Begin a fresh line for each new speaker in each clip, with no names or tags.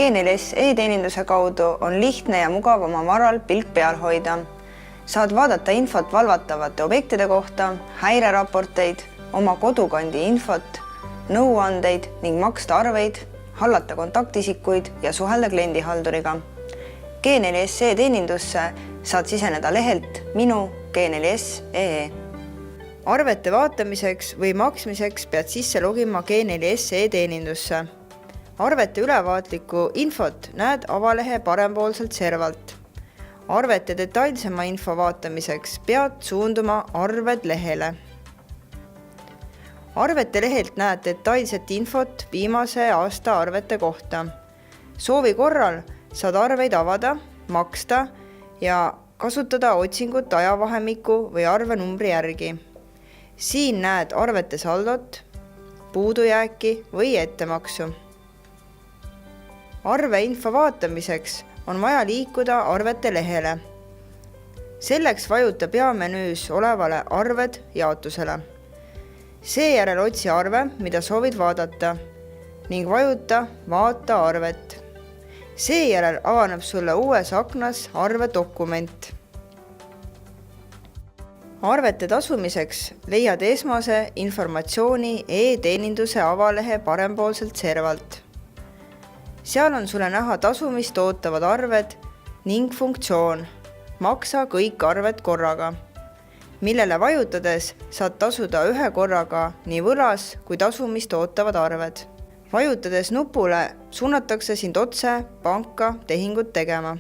G4S e-teeninduse kaudu on lihtne ja mugav oma varal pilk peal hoida. Saad vaadata infot valvatavate objektide kohta, häireraporteid, oma kodukandi infot, nõuandeid ning maksta arveid, hallata kontaktisikuid ja suhelda kliendihalduriga. G4S e-teenindusse saad siseneda lehelt minu G4S.ee. Arvete vaatamiseks või maksmiseks pead sisse logima G4S e-teenindusse. Arvete ülevaatlikku infot näed avalehe parempoolselt servalt. Arvete detailsema info vaatamiseks pead suunduma arved lehele. Arvete lehelt näed detailset infot viimase aasta arvete kohta. Soovi korral saad arveid avada, maksta ja kasutada otsingut ajavahemiku või arvenumbri järgi. Siin näed arvete saldot, puudujääki või ettemaksu. Arveinfo vaatamiseks on vaja liikuda arvete lehele. Selleks vajuta peamenüüs olevale arved jaotusele. Seejärel otsi arve, mida soovid vaadata ning vajuta vaata arvet. Seejärel avaneb sulle uues aknas arvedokument. Arvete tasumiseks leiad esmase informatsiooni e-teeninduse avalehe parempoolselt servalt. Seal on sulle näha tasumist ootavad arved ning funktsioon maksa kõik arved korraga, millele vajutades saad tasuda ühe korraga nii võlas kui tasumist ootavad arved. Vajutades nupule suunatakse sind otse panka tehingut tegema.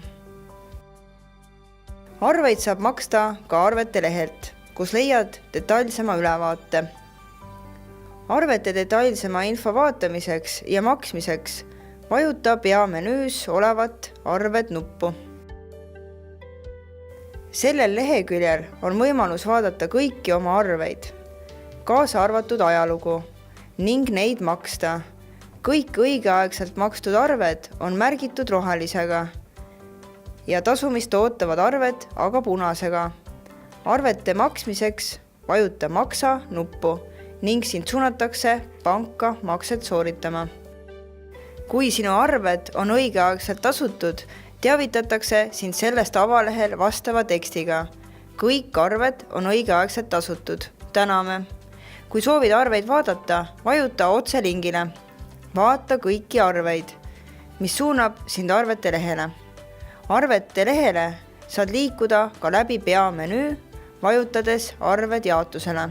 Arveid saab maksta ka arvete lehelt, kus leiad detailsema ülevaate. Arvete detailsema info vaatamiseks ja maksmiseks vajuta peamenüüs olevat arved nuppu. Sellel leheküljel on võimalus vaadata kõiki oma arveid, kaasa arvatud ajalugu ning neid maksta. Kõik õigeaegselt makstud arved on märgitud rohelisega ja tasumist ootavad arved aga punasega. Arvete maksmiseks vajuta maksa nuppu ning sind suunatakse panka makset sooritama. Kui sinu arved on õigeaegselt tasutud, teavitatakse sind sellest avalehel vastava tekstiga. Kõik arved on õigeaegselt tasutud. Täname! Kui soovid arveid vaadata, vajuta otse lingile. Vaata kõiki arveid, mis suunab sind arvete lehele. Arvete lehele saad liikuda ka läbi peamenüü, vajutades arved jaotusele.